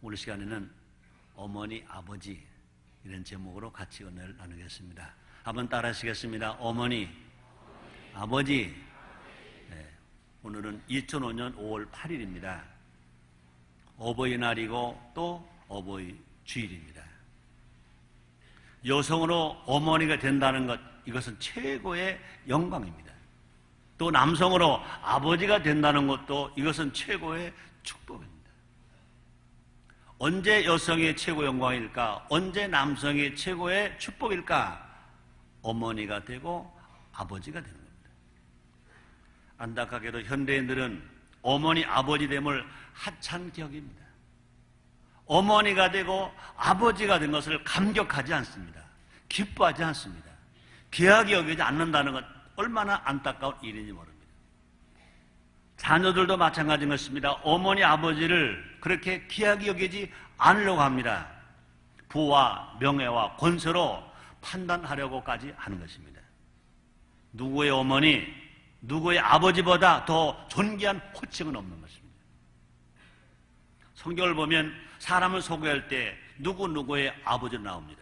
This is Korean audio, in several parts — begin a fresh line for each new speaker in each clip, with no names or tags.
오늘 시간에는 어머니, 아버지 이런 제목으로 같이 은혜를 나누겠습니다. 한번 따라 하시겠습니다. 어머니, 아버지. 네, 오늘은 2005년 5월 8일입니다. 어버이날이고 또 어버이 주일입니다. 여성으로 어머니가 된다는 것, 이것은 최고의 영광입니다. 또 남성으로 아버지가 된다는 것도 이것은 최고의 축복입니다. 언제 여성의 최고 영광일까? 언제 남성의 최고의 축복일까? 어머니가 되고 아버지가 되는 겁니다. 안타깝게도 현대인들은 어머니, 아버지 됨을 하찮게 여깁니다. 어머니가 되고 아버지가 된 것을 감격하지 않습니다. 기뻐하지 않습니다. 귀하게 여기지 않는다는 것 얼마나 안타까운 일인지 모릅니다. 자녀들도 마찬가지인 것입니다. 어머니, 아버지를 그렇게 귀하게 여기지 않으려고 합니다. 부와 명예와 권세로 판단하려고까지 하는 것입니다. 누구의 어머니, 누구의 아버지보다 더 존귀한 호칭은 없는 것입니다. 성경을 보면 사람을 소개할 때 누구의 아버지로 나옵니다.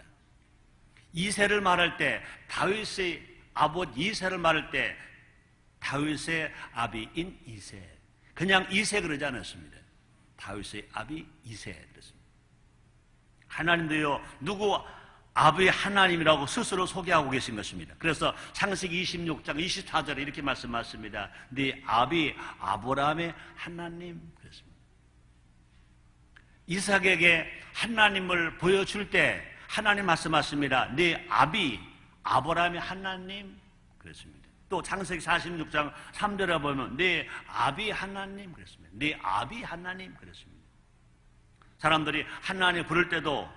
이새를 말할 때 다윗의 아버지 이새를 말할 때 다윗의 아비인 이새, 그냥 이새 그러지 않았습니다. 다윗의 아비 이새 그랬습니다. 하나님도요, 누구 아버지 하나님이라고 스스로 소개하고 계신 것입니다. 그래서 창세기 26장 24절에 이렇게 말씀하십니다. 네 아비 아브라함의 하나님 그랬습니다. 이삭에게 하나님을 보여줄 때 하나님 말씀하십니다. 네 아비 아브라함의 하나님 그랬습니다. 또 창세기 46장 3절에 보면 네 아비 하나님 그랬습니다. 네 아비 하나님 그랬습니다. 사람들이 하나님 부를 때도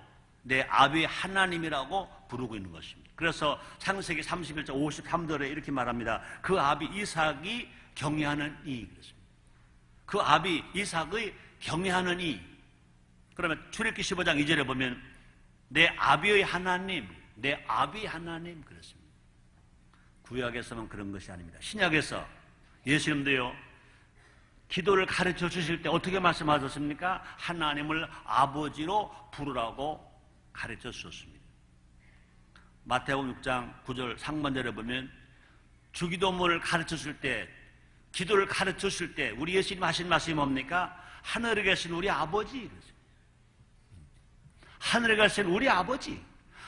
내 아비 하나님이라고 부르고 있는 것입니다. 그래서 창세기 31장 53절에 이렇게 말합니다. 그 아비 이삭이 경외하는 이 그랬습니다. 그 아비 이삭의 경외하는 이. 그러면 출애굽기 15장 2절에 보면 내 아비의 하나님, 내 아비 하나님 그랬습니다. 구약에서만 그런 것이 아닙니다. 신약에서 예수님도요, 기도를 가르쳐 주실 때 어떻게 말씀하셨습니까? 하나님을 아버지로 부르라고 가르쳐 주셨습니다. 마태복음 6장 9절 상반절에 보면 주기도문을 가르쳐 줄 때, 기도를 가르쳐 주실 때 우리 예수님 하신 말씀이 뭡니까? 하늘에 계신 우리 아버지. 하늘에 계신 우리 아버지.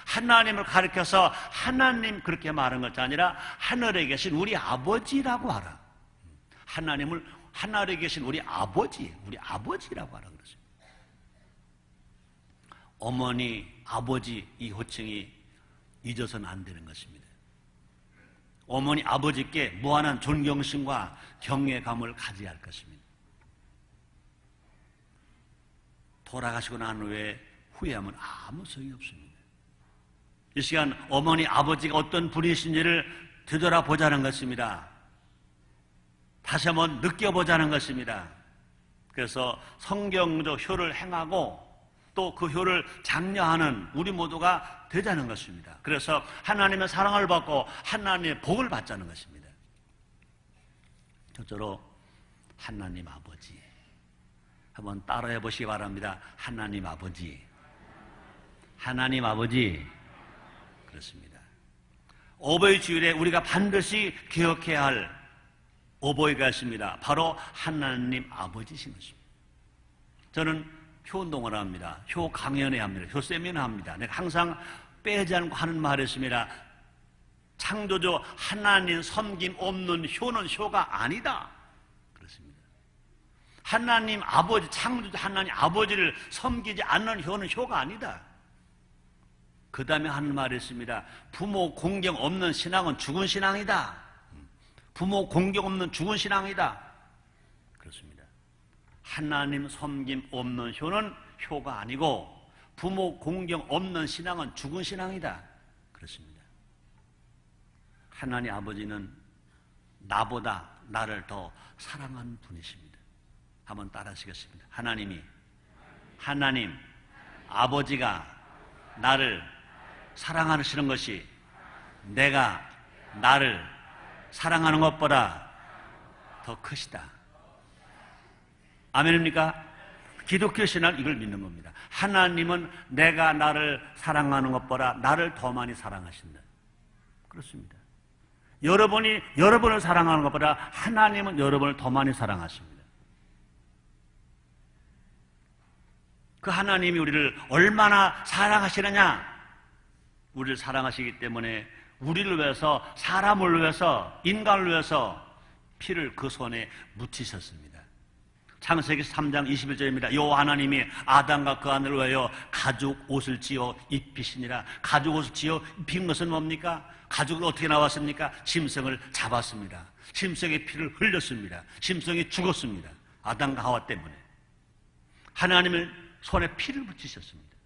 하나님을 가르쳐서 하나님 그렇게 말한 것이 아니라 하늘에 계신 우리 아버지라고 하라. 하나님을 하늘에 계신 우리 아버지라고 하라 그랬습니다. 어머니, 아버지 이 호칭이 잊어서는 안 되는 것입니다. 어머니, 아버지께 무한한 존경심과 경외감을 가져야 할 것입니다. 돌아가시고 난 후에 후회하면 아무 소용이 없습니다. 이 시간 어머니, 아버지가 어떤 분이신지를 되돌아보자는 것입니다. 다시 한번 느껴보자는 것입니다. 그래서 성경적 효를 행하고 또 그 효를 장려하는 우리 모두가 되자는 것입니다. 그래서 하나님의 사랑을 받고 하나님의 복을 받자는 것입니다. 첫째로 하나님 아버지. 한번 따라해 보시기 바랍니다. 하나님 아버지. 하나님 아버지. 그렇습니다. 어버이 주일에 우리가 반드시 기억해야 할 어버이가 있습니다. 바로 하나님 아버지신 것입니다. 저는 효 운동을 합니다. 효 강연회 합니다. 효 세미나 합니다. 내가 항상 빼지 않고 하는 말이 있습니다. 창조주 하나님 섬김 없는 효는 효가 아니다. 그렇습니다. 하나님 아버지, 창조주 하나님 아버지를 섬기지 않는 효는 효가 아니다. 그 다음에 하는 말이 있습니다. 부모 공경 없는 신앙은 죽은 신앙이다. 부모 공경 없는 죽은 신앙이다. 그렇습니다. 하나님 섬김 없는 효는 효가 아니고 부모 공경 없는 신앙은 죽은 신앙이다. 그렇습니다. 하나님 아버지는 나보다 나를 더 사랑하는 분이십니다. 한번 따라하시겠습니다. 하나님 아버지가 나를 사랑하시는 것이 내가 나를 사랑하는 것보다 더 크시다. 아멘입니까? 기독교 신앙은 이걸 믿는 겁니다. 하나님은 내가 나를 사랑하는 것보다 나를 더 많이 사랑하신다. 그렇습니다. 여러분이 여러분을 사랑하는 것보다 하나님은 여러분을 더 많이 사랑하십니다. 그 하나님이 우리를 얼마나 사랑하시느냐? 우리를 사랑하시기 때문에 우리를 위해서, 사람을 위해서, 인간을 위해서 피를 그 손에 묻히셨습니다. 창세기 3장 21절입니다. 여호와 하나님이 아담과 그 아내를 위하여 가죽 옷을 지어 입히시니라. 가죽 옷을 지어 입힌 것은 뭡니까? 가죽은 어떻게 나왔습니까? 짐승을 잡았습니다. 짐승의 피를 흘렸습니다. 짐승이 죽었습니다. 아담과 하와 때문에. 하나님을 손에 피를 묻히셨습니다.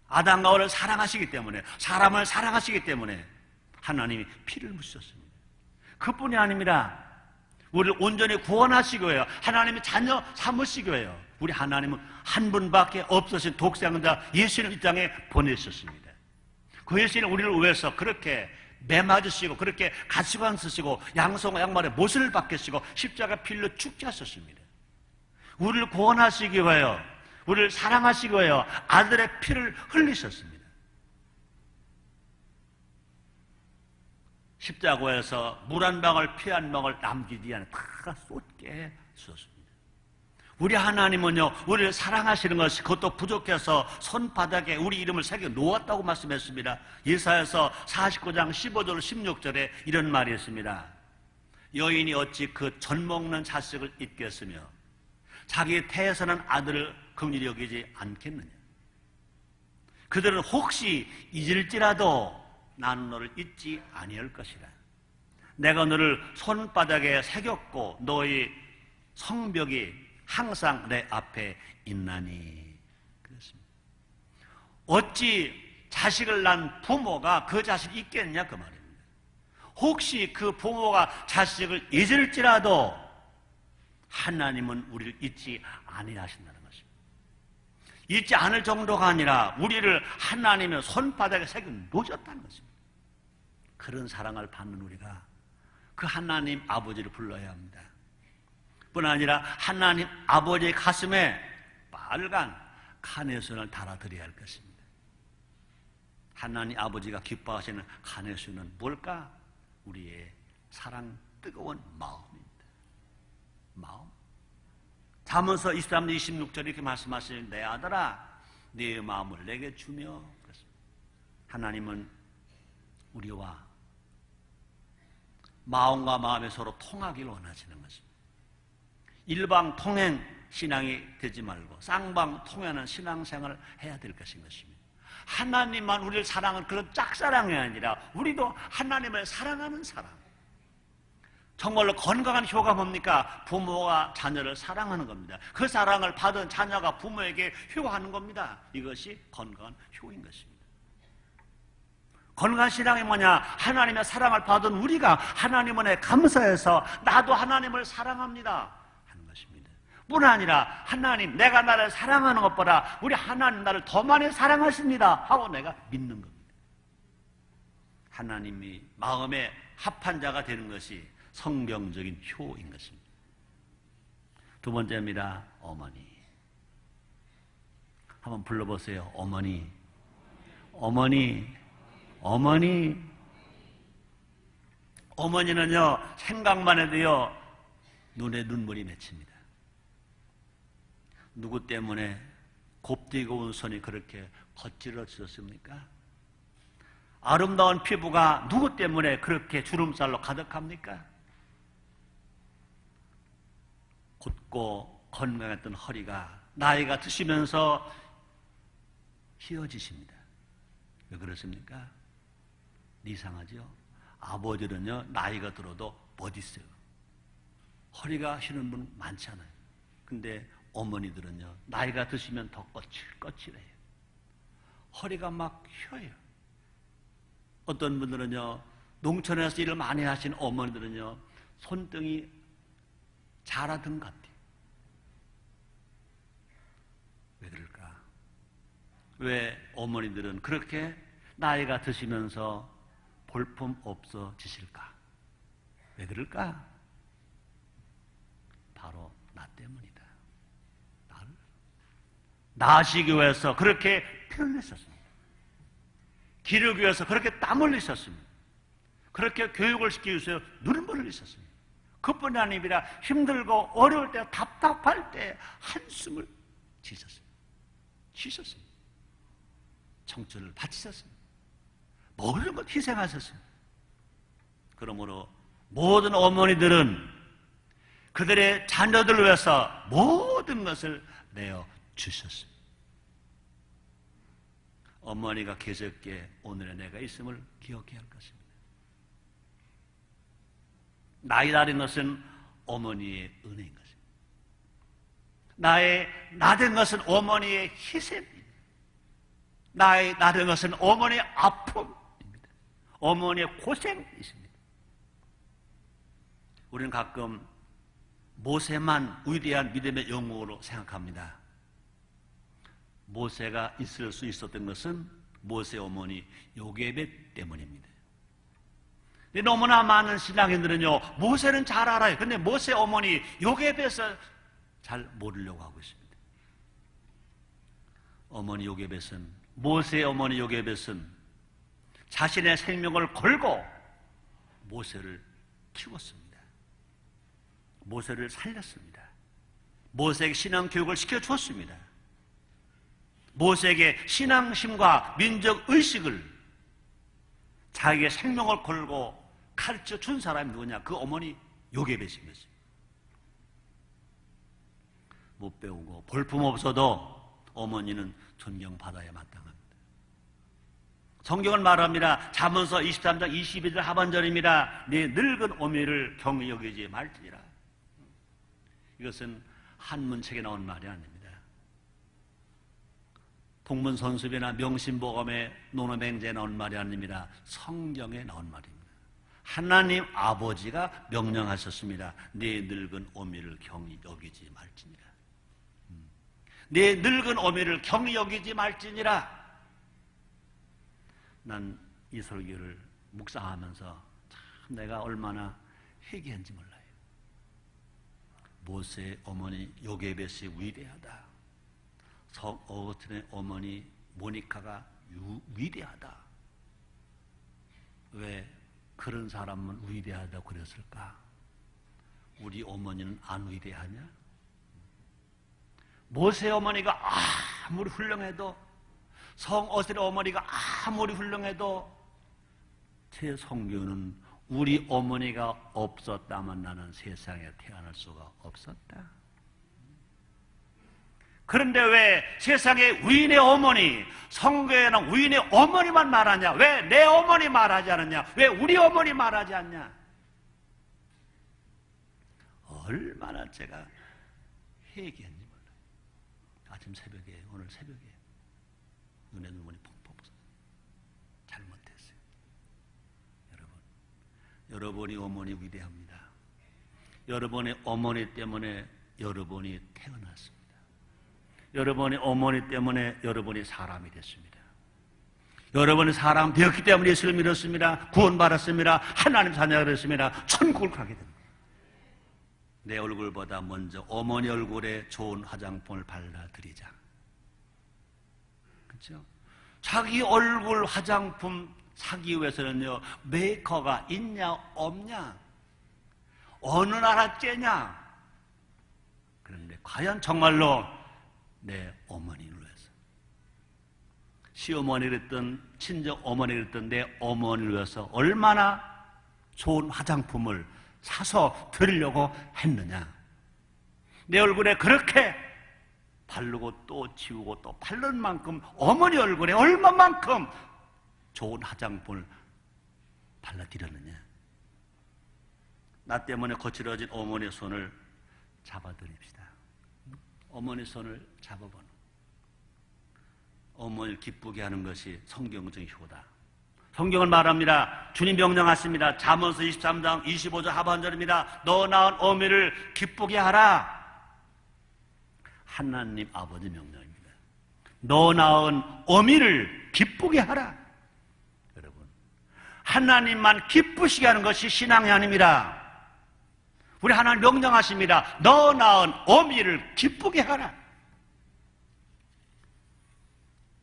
아담과 하와를 사랑하시기 때문에, 사람을 사랑하시기 때문에 하나님이 피를 묻히셨습니다. 그뿐이 아닙니다. 우리를 온전히 구원하시기 위하여, 하나님의 자녀 삼으시기 위하여 우리 하나님은 한 분밖에 없으신 독생자 예수를 이 땅에 보내셨습니다. 그 예수는 우리를 위해서 그렇게 매맞으시고, 그렇게 가시관 쓰시고, 양손과 양말에 못을 박히시고, 십자가 필로 죽게 하셨습니다. 우리를 구원하시기 위하여, 우리를 사랑하시기 위하여 아들의 피를 흘리셨습니다. 십자가에서 물 한 방울, 피 한 방울 남기지 않아 다 쏟게 주셨습니다. 우리 하나님은요, 우리를 사랑하시는 것이 그것도 부족해서 손바닥에 우리 이름을 새겨 놓았다고 말씀했습니다. 예사야서 49장 15절 16절에 이런 말이 있습니다. 여인이 어찌 그 젖 먹는 자식을 잊겠으며 자기 태에서는 아들을 긍휼히 여기지 않겠느냐. 그들은 혹시 잊을지라도 나는 너를 잊지 아니할 것이라. 내가 너를 손바닥에 새겼고 너의 성벽이 항상 내 앞에 있나니. 그렇습니다. 어찌 자식을 낳은 부모가 그 자식이 있겠냐 그 말입니다. 혹시 그 부모가 자식을 잊을지라도 하나님은 우리를 잊지 아니하신다는 것입니다. 잊지 않을 정도가 아니라 우리를 하나님의 손바닥에 새겨 놓으셨다는 것입니다. 그런 사랑을 받는 우리가 그 하나님 아버지를 불러야 합니다. 뿐 아니라 하나님 아버지의 가슴에 빨간 카네이션을 달아드려야 할 것입니다. 하나님 아버지가 기뻐하시는 카네이션은 뭘까? 우리의 사랑 뜨거운 마음입니다. 마음. 잠언서 23장 26절에 이렇게 말씀하시는 내 아들아 네 마음을 내게 주며. 그렇습니다. 하나님은 우리와 마음과 마음이 서로 통하기를 원하시는 것입니다. 일방 통행 신앙이 되지 말고 쌍방 통행하는 신앙생활을 해야 될 것인 것입니다. 하나님만 우리를 사랑하는 그런 짝사랑이 아니라 우리도 하나님을 사랑하는 사랑. 정말로 건강한 효가 뭡니까? 부모가 자녀를 사랑하는 겁니다. 그 사랑을 받은 자녀가 부모에게 효하는 겁니다. 이것이 건강한 효인 것입니다. 건강한 신앙이 뭐냐? 하나님의 사랑을 받은 우리가 하나님 은혜에 감사해서 나도 하나님을 사랑합니다 하는 것입니다. 뿐 아니라 하나님 내가 나를 사랑하는 것보다 우리 하나님 나를 더 많이 사랑하십니다 하고 내가 믿는 겁니다. 하나님이 마음에 합한 자가 되는 것이 성경적인 효인 것입니다. 두 번째입니다. 어머니. 한번 불러보세요. 어머니. 어머니. 어머니. 어머니는요, 생각만 해도요, 눈에 눈물이 맺힙니다. 누구 때문에 곱디고 온 손이 그렇게 거칠어졌습니까? 아름다운 피부가 누구 때문에 그렇게 주름살로 가득합니까? 곧고 건강했던 허리가 나이가 드시면서 휘어지십니다. 왜 그렇습니까? 이상하죠? 아버지는요, 나이가 들어도 멋있어요. 허리가 휘는 분 많잖아요. 근데 어머니들은요, 나이가 드시면 더 거칠거칠해요. 허리가 막 휘어요. 어떤 분들은요, 농촌에서 일을 많이 하신 어머니들은요, 손등이 자라든 것 같아요. 왜 그럴까? 왜 어머니들은 그렇게 나이가 드시면서 볼품 없어지실까? 왜 그럴까? 바로 나 때문이다. 나를 낳으시기 위해서 그렇게 피를 냈었습니다. 기르기 위해서 그렇게 땀을 흘리셨습니다. 그렇게 교육을 시키기 위해서 눈물을 흘리셨습니다. 그뿐이 아니라 힘들고 어려울 때, 답답할 때 한숨을 쉬셨습니다. 청춘을 바치셨습니다. 모든 것 희생하셨습니다. 그러므로 모든 어머니들은 그들의 자녀들을 위해서 모든 것을 내어 주셨습니다. 어머니가 계셨기에 오늘의 내가 있음을 기억해야 할 것입니다. 나이 다른 것은 어머니의 은혜인 것입니다. 나 된 것은 어머니의 희생입니다. 나 된 것은 어머니의 아픔입니다. 어머니의 고생이십니다. 우리는 가끔 모세만 위대한 믿음의 영웅으로 생각합니다. 모세가 있을 수 있었던 것은 모세 어머니 요게벳 때문입니다. 근데 너무나 많은 신앙인들은요, 모세는 잘 알아요. 근데 모세 어머니 요게벳을 잘 모르려고 하고 있습니다. 어머니 요게벳은, 모세 어머니 요게벳은 자신의 생명을 걸고 모세를 키웠습니다. 모세를 살렸습니다. 모세에게 신앙 교육을 시켜줬습니다. 모세에게 신앙심과 민족의식을 자기의 생명을 걸고 가르쳐 준 사람이 누구냐? 그 어머니 요게벳인 것입니다. 못 배우고 볼품 없어도 어머니는 존경받아야 마땅합니다. 성경은 말합니다. 잠언서 23장 22절 하반절입니다. 네 늙은 어미를 경히 여기지 말지니라. 이것은 한문책에 나온 말이 아닙니다. 동문선습이나 명심보감의 논어맹제에 나온 말이 아닙니다. 성경에 나온 말입니다. 하나님 아버지가 명령하셨습니다. 네 늙은 어미를 경히 여기지 말지니라. 네 늙은 어미를 경히 여기지 말지니라. 난 이 설교를 묵상하면서 참 내가 얼마나 회개한지 몰라요. 모세의 어머니 요게벳이 위대하다. 어거틴의 어머니 모니카가 위대하다. 왜 그런 사람은 위대하다고 그랬을까? 우리 어머니는 안 위대하냐? 모세 어머니가 아무리 훌륭해도, 성어슬의 어머니가 아무리 훌륭해도 제 성경은 우리 어머니가 없었다면 나는 세상에 태어날 수가 없었다. 그런데 왜 세상에 위인의 어머니, 성경에는 위인의 어머니만 말하냐? 왜 내 어머니 말하지 않느냐? 왜 우리 어머니 말하지 않냐? 얼마나 제가 회개한지 몰라요. 아침 새벽에, 오늘 새벽에 눈에 눈물이 펑펑 쏟아요. 잘못했어요. 여러분이 어머니 위대합니다. 여러분의 어머니 때문에 여러분이 태어났습니다. 여러분의 어머니 때문에 여러분이 사람이 됐습니다. 여러분이 사람 되었기 때문에 예수를 믿었습니다. 구원받았습니다. 하나님 자녀가 됐습니다. 천국을 가게 됩니다. 내 얼굴보다 먼저 어머니 얼굴에 좋은 화장품을 발라드리자. 그렇죠? 자기 얼굴 화장품 사기 위해서는요, 메이커가 있냐 없냐, 어느 나라 째냐. 그런데 과연 정말로 내 어머니를 위해서, 시어머니를 했던 친정 어머니를 했던 내 어머니를 위해서 얼마나 좋은 화장품을 사서 드리려고 했느냐. 내 얼굴에 그렇게 바르고 또 지우고 또 바른 만큼 어머니 얼굴에 얼마만큼 좋은 화장품을 발라드렸느냐. 나 때문에 거칠어진 어머니의 손을 잡아드립시다. 어머니 손을 잡아보는, 어머니를 기쁘게 하는 것이 성경적인 효다. 성경은 말합니다. 주님 명령하십니다. 잠언서 23장 25절 하반절입니다. 너 낳은 어미를 기쁘게 하라. 하나님 아버지 명령입니다. 너 낳은 어미를 기쁘게 하라. 여러분, 하나님만 기쁘시게 하는 것이 신앙이 아닙니다. 우리 하나님 명령하십니다. 너 낳은 어미를 기쁘게 하라.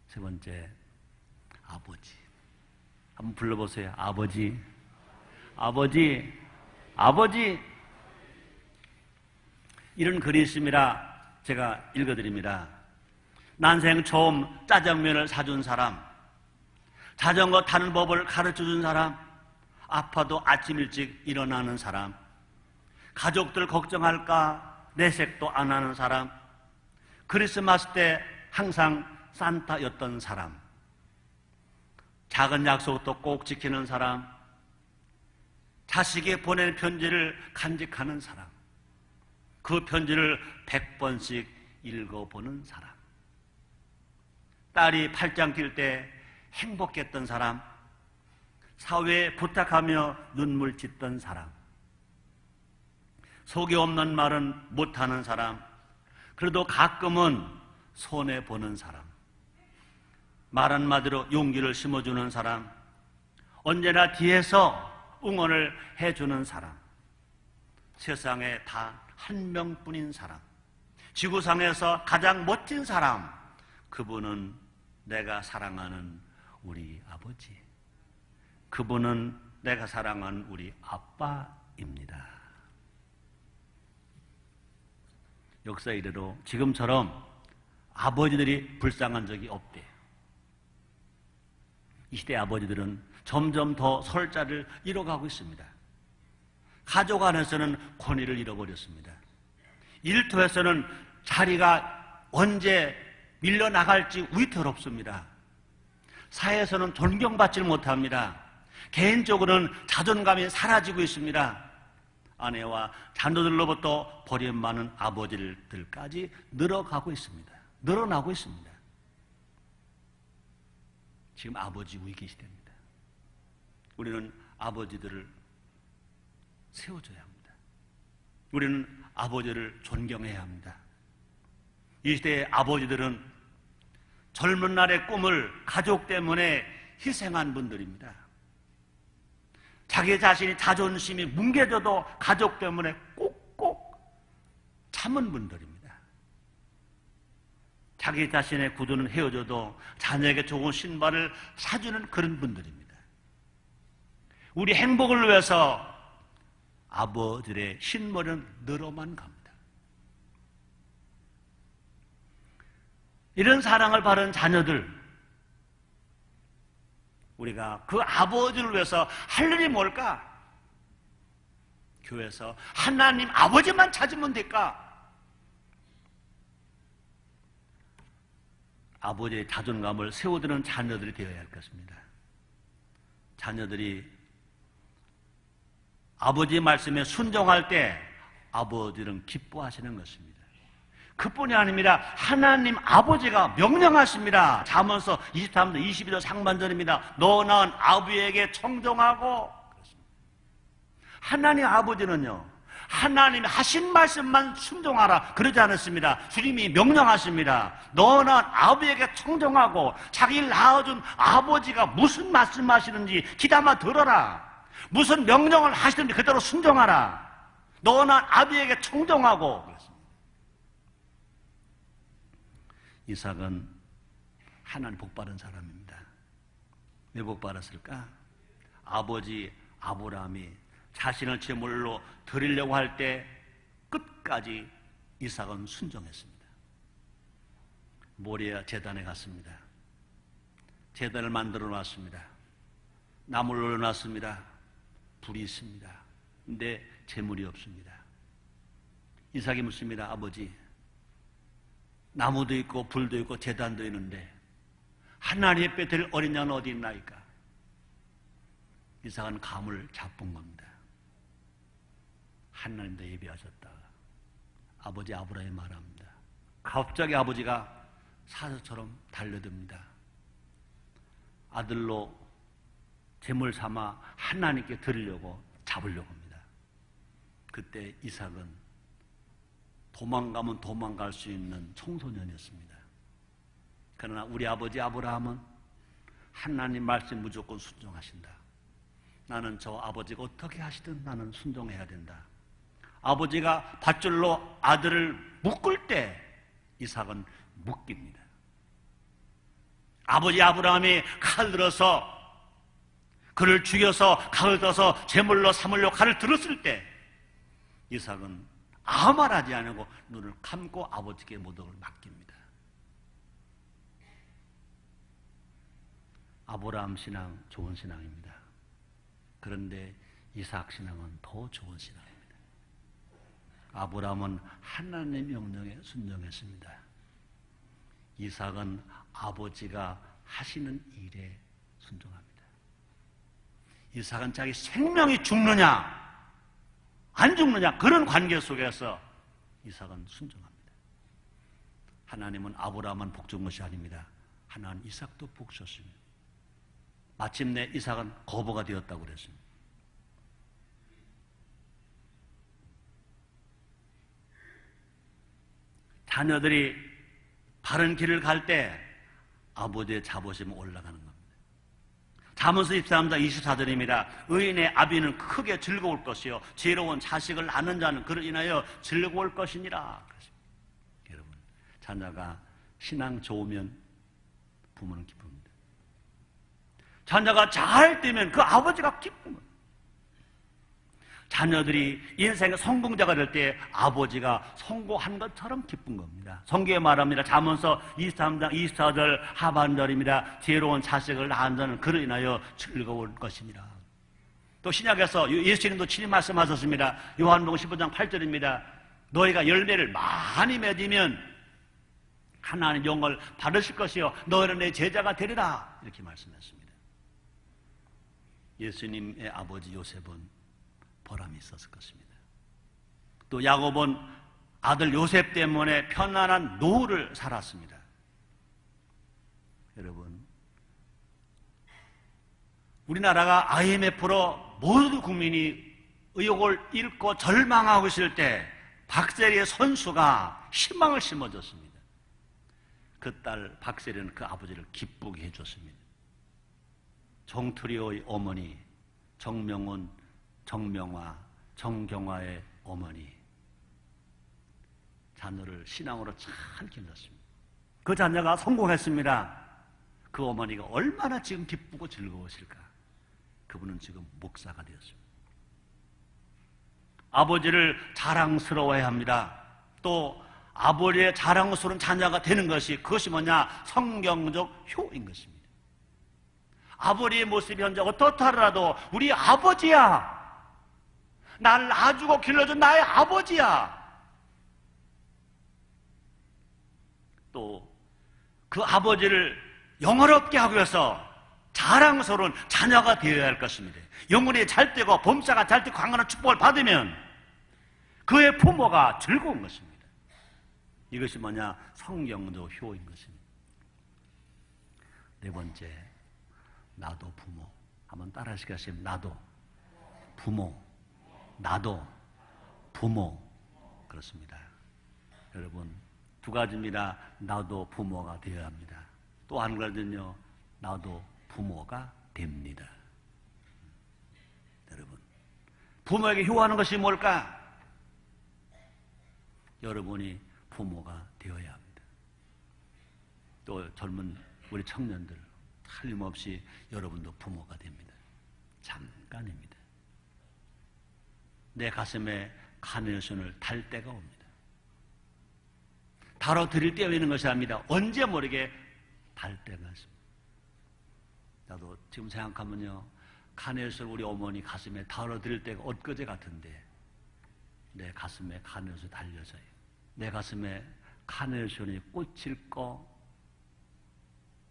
세 번째, 아버지. 한번 불러보세요. 아버지, 아버지, 아버지. 이런 글이 있습니다. 제가 읽어드립니다. 난생 처음 짜장면을 사준 사람, 자전거 타는 법을 가르쳐준 사람, 아파도 아침 일찍 일어나는 사람, 가족들 걱정할까 내색도 안 하는 사람, 크리스마스 때 항상 산타였던 사람, 작은 약속도 꼭 지키는 사람, 자식이 보낸 편지를 간직하는 사람, 그 편지를 100번씩 읽어보는 사람, 딸이 팔짱 낄 때 행복했던 사람, 사회에 부탁하며 눈물 짓던 사람, 속이 없는 말은 못하는 사람, 그래도 가끔은 손해보는 사람, 말 한마디로 용기를 심어주는 사람, 언제나 뒤에서 응원을 해주는 사람, 세상에 단 한 명뿐인 사람, 지구상에서 가장 멋진 사람, 그분은 내가 사랑하는 우리 아버지, 그분은 내가 사랑하는 우리 아빠입니다. 역사 이래로 지금처럼 아버지들이 불쌍한 적이 없대요. 이 시대 아버지들은 점점 더 설 자리를 잃어가고 있습니다. 가족 안에서는 권위를 잃어버렸습니다. 일터에서는 자리가 언제 밀려나갈지 위태롭습니다. 사회에서는 존경받지 못합니다. 개인적으로는 자존감이 사라지고 있습니다. 아내와 자녀들로부터 버림받는 아버지들까지 늘어가고 있습니다. 늘어나고 있습니다. 지금 아버지 위기 시대입니다. 우리는 아버지들을 세워줘야 합니다. 우리는 아버지를 존경해야 합니다. 이 시대의 아버지들은 젊은 날의 꿈을 가족 때문에 희생한 분들입니다. 자기 자신이 자존심이 뭉개져도 가족 때문에 꼭꼭 참은 분들입니다. 자기 자신의 구두는 헤어져도 자녀에게 좋은 신발을 사주는 그런 분들입니다. 우리 행복을 위해서 아버지의 신머리는 늘어만 갑니다. 이런 사랑을 받은 자녀들, 우리가 그 아버지를 위해서 할 일이 뭘까? 교회에서 하나님 아버지만 찾으면 될까? 아버지의 자존감을 세워두는 자녀들이 되어야 할 것입니다. 자녀들이 아버지의 말씀에 순종할 때 아버지는 기뻐하시는 것입니다. 그뿐이 아닙니다. 하나님 아버지가 명령하십니다. 잠언서 23절 22절 상반절입니다. 너 낳은 아버지에게 청종하고. 하나님 아버지는요, 하나님이 하신 말씀만 순종하라 그러지 않았습니다. 주님이 명령하십니다. 너 낳은 아버지에게 청종하고. 자기를 낳아준 아버지가 무슨 말씀하시는지 귀담아 들어라. 무슨 명령을 하시든지 그대로 순종하라. 너 낳은 아버지에게 청종하고. 이삭은 하나님 복받은 사람입니다. 왜 복받았을까? 아버지 아브라함이 자신을 제물로 드리려고 할 때 끝까지 이삭은 순종했습니다. 모리아 제단에 갔습니다. 제단을 만들어 놨습니다. 나무를 올려놨습니다. 불이 있습니다. 근데 제물이 없습니다. 이삭이 묻습니다. 아버지, 나무도 있고 불도 있고 제단도 있는데 하나님의 뼈될 어린 양은 어디 있나이까? 이삭은 감을 잡은 겁니다. 하나님도 예비하셨다. 아버지 아브라함이 말합니다. 갑자기 아버지가 사자처럼 달려듭니다. 아들로 제물 삼아 하나님께 드리려고 잡으려고 합니다. 그때 이삭은 도망가면 도망갈 수 있는 청소년이었습니다. 그러나 우리 아버지 아브라함은 하나님 말씀 무조건 순종하신다. 나는 저 아버지가 어떻게 하시든 나는 순종해야 된다. 아버지가 밧줄로 아들을 묶을 때 이삭은 묶입니다. 아버지 아브라함이 칼 들어서 그를 죽여서 칼을 들어서 제물로 삼으려고 칼을 들었을 때 이삭은 아무 말 하지 않고 눈을 감고 아버지께 모독을 맡깁니다. 아브라함 신앙 좋은 신앙입니다. 그런데 이삭 신앙은 더 좋은 신앙입니다. 아브라함은 하나님의 명령에 순종했습니다. 이삭은 아버지가 하시는 일에 순종합니다. 이삭은 자기 생명이 죽느냐 안 죽느냐 그런 관계 속에서 이삭은 순종합니다. 하나님은 아브라함만 복 준 것이 아닙니다. 하나님 이삭도 복 줬습니다. 마침내 이삭은 거부가 되었다고 그랬습니다. 자녀들이 바른 길을 갈 때 아버지의 자부심이 올라가는 겁니다. 잠언서 23장 24절입니다. 의인의 아비는 크게 즐거울 것이요 지혜로운 자식을 낳는 자는 그를 인하여 즐거울 것이니라. 여러분, 자녀가 신앙 좋으면 부모는 기쁩니다. 자녀가 잘 되면 그 아버지가 기쁩니다. 자녀들이 인생의 성공자가 될 때 아버지가 성공한 것처럼 기쁜 겁니다. 성경에 말합니다. 잠언서 23장 24절 하반절입니다. 지혜로운 자식을 낳은 자는 그를 인하여 즐거울 것이니라. 또 신약에서 예수님도 친히 말씀하셨습니다. 요한복음 15장 8절입니다. 너희가 열매를 많이 맺으면 하나님 영광을 받으실 것이요 너희는 내 제자가 되리라. 이렇게 말씀했습니다. 예수님의 아버지 요셉은 보람이 있었을 것입니다. 또 야곱은 아들 요셉 때문에 편안한 노후를 살았습니다. 여러분, 우리나라가 IMF로 모든 국민이 의욕을 잃고 절망하고 있을 때 박세리의 선수가 희망을 심어줬습니다. 그 딸 박세리는 그 아버지를 기쁘게 해줬습니다. 정투리의 어머니 정명훈 정명화, 정경화의 어머니 자녀를 신앙으로 잘 길렀습니다. 그 자녀가 성공했습니다. 그 어머니가 얼마나 지금 기쁘고 즐거우실까. 그분은 지금 목사가 되었습니다. 아버지를 자랑스러워해야 합니다. 또 아버지의 자랑스러운 자녀가 되는 것이 그것이 뭐냐? 성경적 효인 것입니다. 아버지의 모습이 현재 어떻더라도 우리 아버지야. 나를 낳아주고 길러준 나의 아버지야. 또 그 아버지를 영화롭게 하기 위해서 자랑스러운 자녀가 되어야 할 것입니다. 영혼이 잘 되고 범사가 잘 되고 강건한 축복을 받으면 그의 부모가 즐거운 것입니다. 이것이 뭐냐? 성경적 효인 것입니다. 네 번째, 나도 부모. 한번 따라 하시겠어요? 나도 부모. 나도 부모. 그렇습니다. 여러분, 두 가지입니다. 나도 부모가 되어야 합니다. 또 한 가지는요, 나도 부모가 됩니다. 여러분, 부모에게 효하는 것이 뭘까? 여러분이 부모가 되어야 합니다. 또 젊은 우리 청년들 틀림없이 여러분도 부모가 됩니다. 잠깐입니다. 내 가슴에 카네이션을 달 때가 옵니다. 다뤄드릴 때가 있는 것이 아닙니다. 언제 모르게 달 때가 있습니다. 나도 지금 생각하면요, 카네이션 우리 어머니 가슴에 다뤄드릴 때가 엊그제 같은데 내 가슴에 카네이션이 달려져요. 내 가슴에 카네이션이 꽂힐 거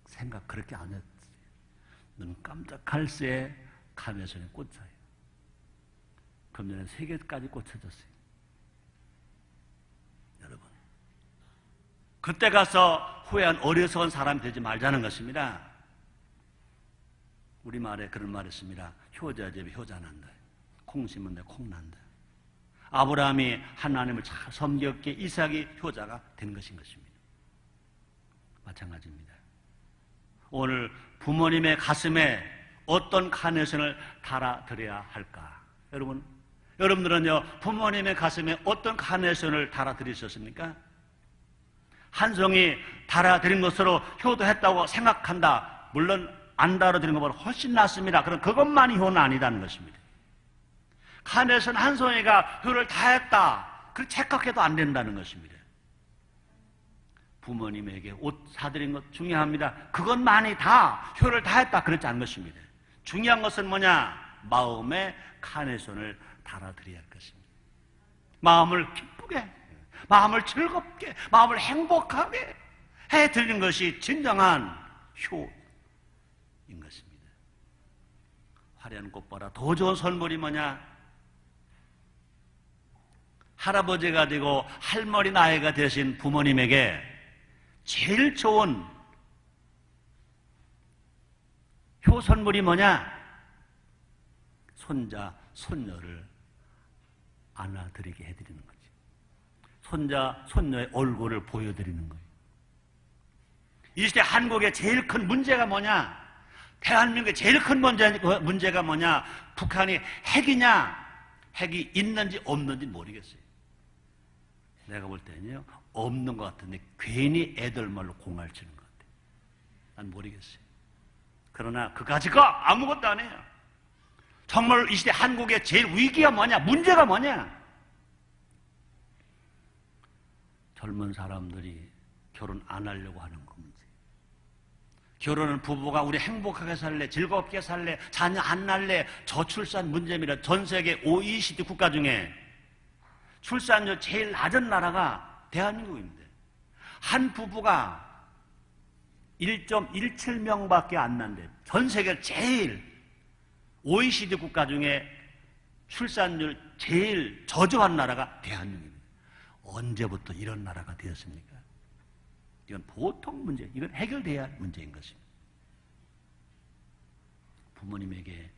생각 그렇게 안 했어요. 눈 깜짝할 새에 카네이션이 꽂혀요. 금년에 3개까지 꽂혀졌어요. 여러분, 그때 가서 후회한 어리석은 사람이 되지 말자는 것입니다. 우리말에 그런 말이 있습니다. 효자 집에 효자 난다. 콩 심은 데 콩 난다. 아브라함이 하나님을 잘 섬겼기에 이삭이 효자가 된 것인 것입니다. 마찬가지입니다. 오늘 부모님의 가슴에 어떤 카네이션을 달아드려야 할까? 여러분들은요, 부모님의 가슴에 어떤 카네이션을 달아드리셨습니까? 한송이 달아드린 것으로 효도했다고 생각한다. 물론 안 달아드린 것보다 훨씬 낫습니다. 그럼 그것만이 효는 아니다는 것입니다. 카네이션 한 송이가 효를 다했다. 그렇게 착각해도 안 된다는 것입니다. 부모님에게 옷 사드린 것 중요합니다. 그것만이 다 효를 다했다. 그렇지 않은 것입니다. 중요한 것은 뭐냐? 마음에 카네이션을 달아드려야 할 것입니다. 마음을 기쁘게, 마음을 즐겁게, 마음을 행복하게 해드리는 것이 진정한 효인 것입니다. 화려한 꽃보다 더 좋은 선물이 뭐냐? 할아버지가 되고 할머니 나이가 되신 부모님에게 제일 좋은 효 선물이 뭐냐? 손자, 손녀를 안아드리게 해드리는 거지. 손자, 손녀의 얼굴을 보여드리는 거예요. 이 시대 한국의 제일 큰 문제가 뭐냐? 대한민국의 제일 큰 문제가 뭐냐? 북한이 핵이냐? 핵이 있는지 없는지 모르겠어요. 내가 볼 때는요, 없는 것 같은데 괜히 애들 말로 공을 치는 것 같아요. 난 모르겠어요. 그러나 그 가지가 아무것도 아니에요. 정말 이 시대 한국의 제일 위기가 뭐냐? 문제가 뭐냐? 젊은 사람들이 결혼 안 하려고 하는 거 문제. 결혼은 부부가 우리 행복하게 살래, 즐겁게 살래, 자녀 안 낳을래, 저출산 문제입니다. 전 세계 OECD 국가 중에 출산율 제일 낮은 나라가 대한민국입니다. 한 부부가 1.17명밖에 안 난대. 전 세계 제일 OECD 국가 중에 출산율 제일 저조한 나라가 대한민국입니다. 언제부터 이런 나라가 되었습니까? 이건 보통 문제, 이건 해결돼야 할 문제인 것입니다. 부모님에게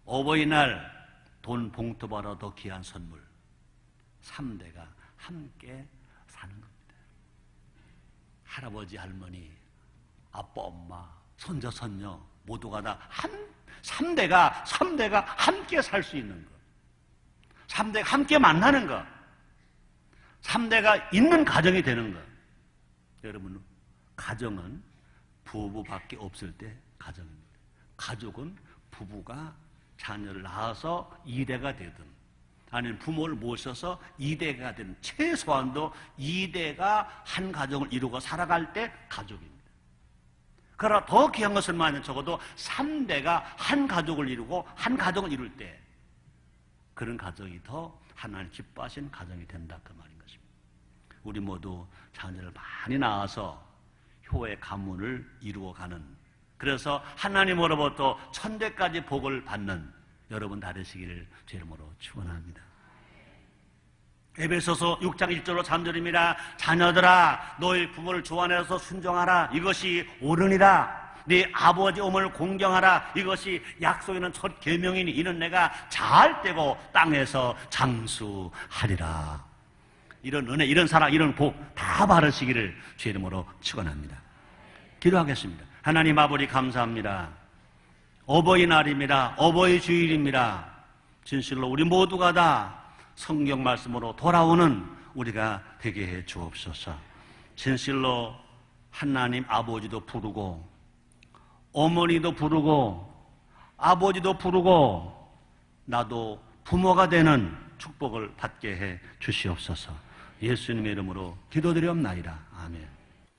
어버이날 돈 봉투 벌어 더 귀한 선물, 3대가 함께 사는 겁니다. 할아버지, 할머니, 아빠, 엄마, 손자, 손녀 모두가 다 3대가 함께 살 수 있는 것, 3대가 함께 만나는 것, 3대가 있는 가정이 되는 것. 여러분, 가정은 부부밖에 없을 때 가정입니다. 가족은 부부가 자녀를 낳아서 2대가 되든 아니면 부모를 모셔서 2대가 되든 최소한도 2대가 한 가정을 이루고 살아갈 때 가족입니다. 그러나 더 귀한 것은 뭐냐면 적어도 3대가 한 가족을 이루고 한 가정을 이룰 때 그런 가정이 더 하나님 기뻐하시는 가정이 된다 그 말인 것입니다. 우리 모두 자녀를 많이 낳아서 효의 가문을 이루어가는, 그래서 하나님으로부터 천대까지 복을 받는 여러분 다 되시기를 제 이름으로 축원합니다. 에베소서 6장 1절로 3절입니다. 자녀들아 너희 부모를 조안해서 순종하라. 이것이 옳으니라. 네 아버지 어머니를 공경하라. 이것이 약속 있는 첫 계명이니 이는 내가 잘 되고 땅에서 장수하리라. 이런 은혜, 이런 사랑, 이런 복 다 받으시기를 주 이름으로 축원합니다. 기도하겠습니다. 하나님 아버지 감사합니다. 어버이날입니다. 어버이 주일입니다. 진실로 우리 모두가 다 성경 말씀으로 돌아오는 우리가 되게 해 주옵소서. 진실로 하나님 아버지도 부르고 어머니도 부르고 아버지도 부르고 나도 부모가 되는 축복을 받게 해 주시옵소서. 예수님의 이름으로 기도드리옵나이다. 아멘.